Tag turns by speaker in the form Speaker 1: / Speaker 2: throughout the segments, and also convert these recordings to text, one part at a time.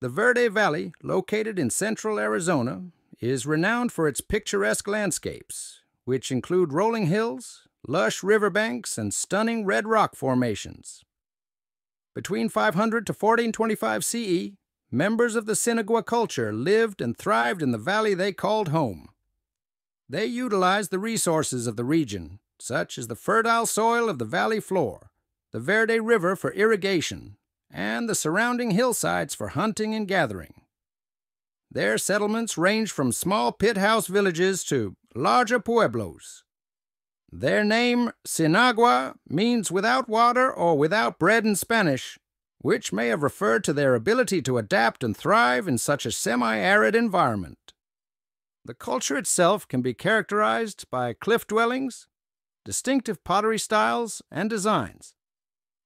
Speaker 1: The Verde Valley, located in central Arizona, is renowned for its picturesque landscapes, which include rolling hills, lush riverbanks, and stunning red rock formations. Between 500 to 1425 CE, members of the Sinagua culture lived and thrived in the valley they called home. They utilized the resources of the region, such as the fertile soil of the valley floor, the Verde River for irrigation, and the surrounding hillsides for hunting and gathering. Their settlements ranged from small pit house villages to larger pueblos. Their name, Sinagua, means without water or without bread in Spanish, which may have referred to their ability to adapt and thrive in such a semi-arid environment. The culture itself can be characterized by cliff dwellings, distinctive pottery styles and designs,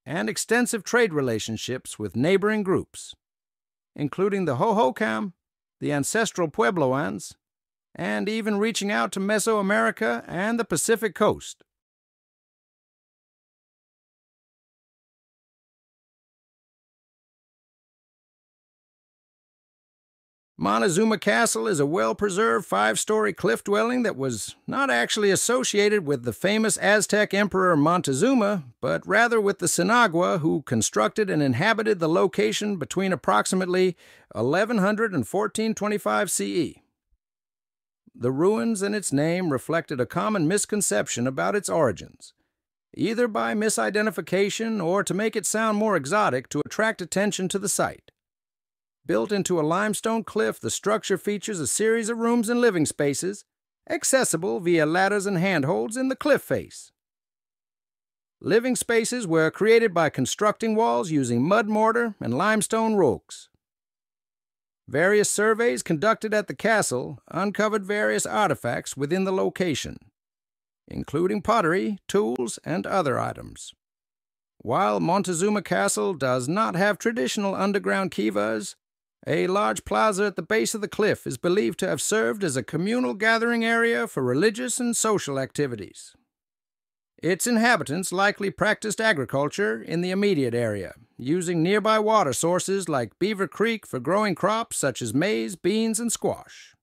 Speaker 1: and extensive trade relationships with neighboring groups, including the Hohokam, the ancestral Puebloans, and even reaching out to Mesoamerica and the Pacific coast. Montezuma Castle is a well-preserved 5-story cliff dwelling that was not actually associated with the famous Aztec Emperor Montezuma, but rather with the Sinagua, who constructed and inhabited the location between approximately 1100 and 1425 CE. The ruins and its name reflected a common misconception about its origins, either by misidentification or to make it sound more exotic to attract attention to the site. Built into a limestone cliff, the structure features a series of rooms and living spaces, accessible via ladders and handholds in the cliff face. Living spaces were created by constructing walls using mud mortar and limestone ropes. Various surveys conducted at the castle uncovered various artifacts within the location, including pottery, tools, and other items. While Montezuma Castle does not have traditional underground kivas, a large plaza at the base of the cliff is believed to have served as a communal gathering area for religious and social activities. Its inhabitants likely practiced agriculture in the immediate area, using nearby water sources like Beaver Creek for growing crops such as maize, beans, and squash.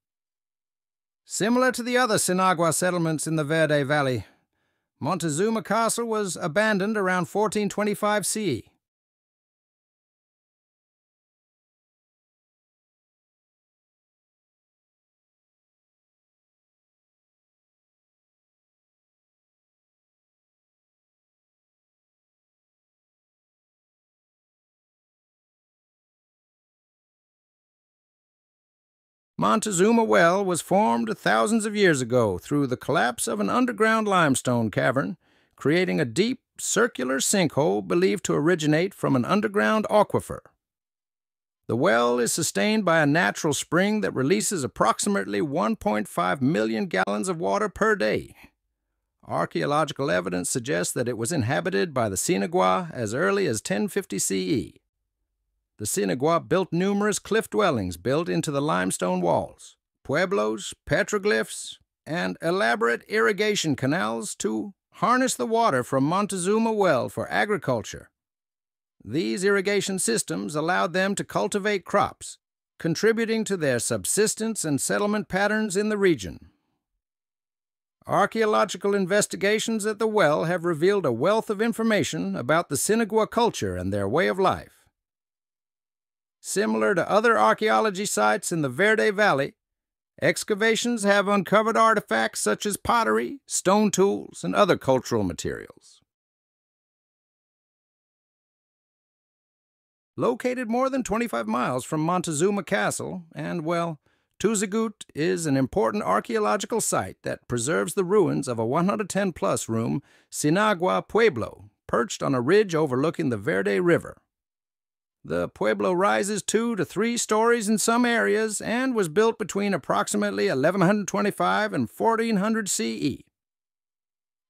Speaker 1: Similar to the other Sinagua settlements in the Verde Valley, Montezuma Castle was abandoned around 1425 CE. Montezuma Well was formed thousands of years ago through the collapse of an underground limestone cavern, creating a deep, circular sinkhole believed to originate from an underground aquifer. The well is sustained by a natural spring that releases approximately 1.5 million gallons of water per day. Archaeological evidence suggests that it was inhabited by the Sinagua as early as 1050 CE. The Sinagua built numerous cliff dwellings built into the limestone walls, pueblos, petroglyphs, and elaborate irrigation canals to harness the water from Montezuma Well for agriculture. These irrigation systems allowed them to cultivate crops, contributing to their subsistence and settlement patterns in the region. Archaeological investigations at the well have revealed a wealth of information about the Sinagua culture and their way of life. Similar to other archaeology sites in the Verde Valley, excavations have uncovered artifacts such as pottery, stone tools, and other cultural materials. Located more than 25 miles from Montezuma Castle, and, well, Tuzigoot is an important archaeological site that preserves the ruins of a 110-plus room Sinagua Pueblo, perched on a ridge overlooking the Verde River. The pueblo rises 2 to 3 stories in some areas and was built between approximately 1125 and 1400 CE.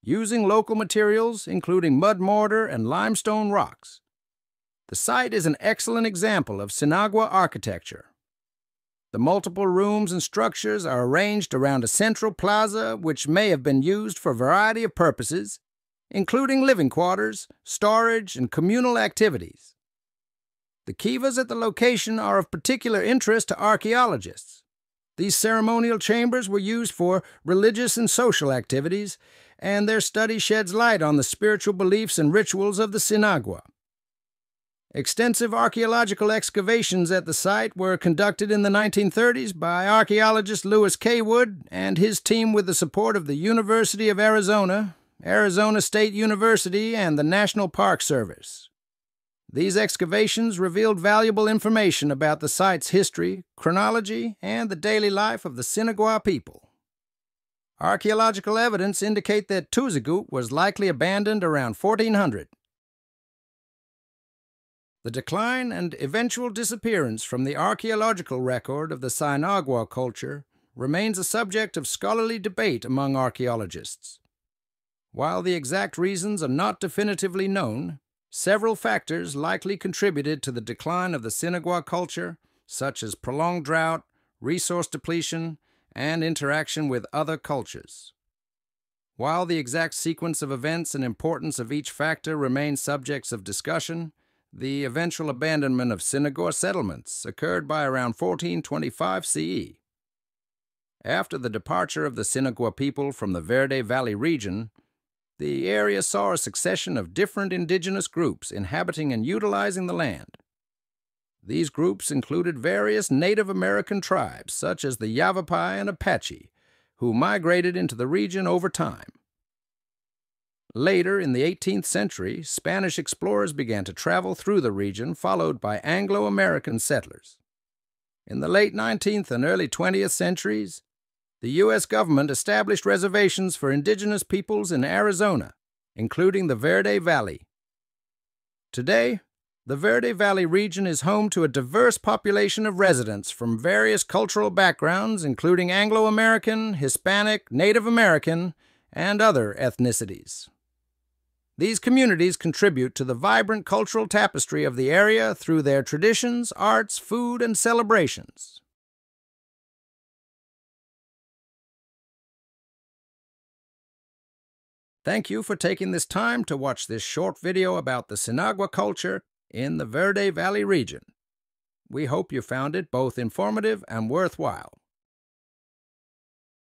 Speaker 1: Using local materials, including mud mortar and limestone rocks, the site is an excellent example of Sinagua architecture. The multiple rooms and structures are arranged around a central plaza which may have been used for a variety of purposes, including living quarters, storage, and communal activities. The kivas at the location are of particular interest to archaeologists. These ceremonial chambers were used for religious and social activities, and their study sheds light on the spiritual beliefs and rituals of the Sinagua. Extensive archaeological excavations at the site were conducted in the 1930s by archaeologist Lewis K. Wood and his team with the support of the University of Arizona, Arizona State University, and the National Park Service. These excavations revealed valuable information about the site's history, chronology, and the daily life of the Sinagua people. Archaeological evidence indicate that Tuzigoot was likely abandoned around 1400. The decline and eventual disappearance from the archaeological record of the Sinagua culture remains a subject of scholarly debate among archaeologists. While the exact reasons are not definitively known, several factors likely contributed to the decline of the Sinagua culture, such as prolonged drought, resource depletion, and interaction with other cultures. While the exact sequence of events and importance of each factor remain subjects of discussion, the eventual abandonment of Sinagua settlements occurred by around 1425 CE. After the departure of the Sinagua people from the Verde Valley region, the area saw a succession of different indigenous groups inhabiting and utilizing the land. These groups included various Native American tribes, such as the Yavapai and Apache, who migrated into the region over time. Later, in the 18th century, Spanish explorers began to travel through the region, followed by Anglo-American settlers. In the late 19th and early 20th centuries, the U.S. government established reservations for indigenous peoples in Arizona, including the Verde Valley. Today, the Verde Valley region is home to a diverse population of residents from various cultural backgrounds, including Anglo-American, Hispanic, Native American, and other ethnicities. These communities contribute to the vibrant cultural tapestry of the area through their traditions, arts, food, and celebrations. Thank you for taking this time to watch this short video about the Sinagua culture in the Verde Valley region. We hope you found it both informative and worthwhile.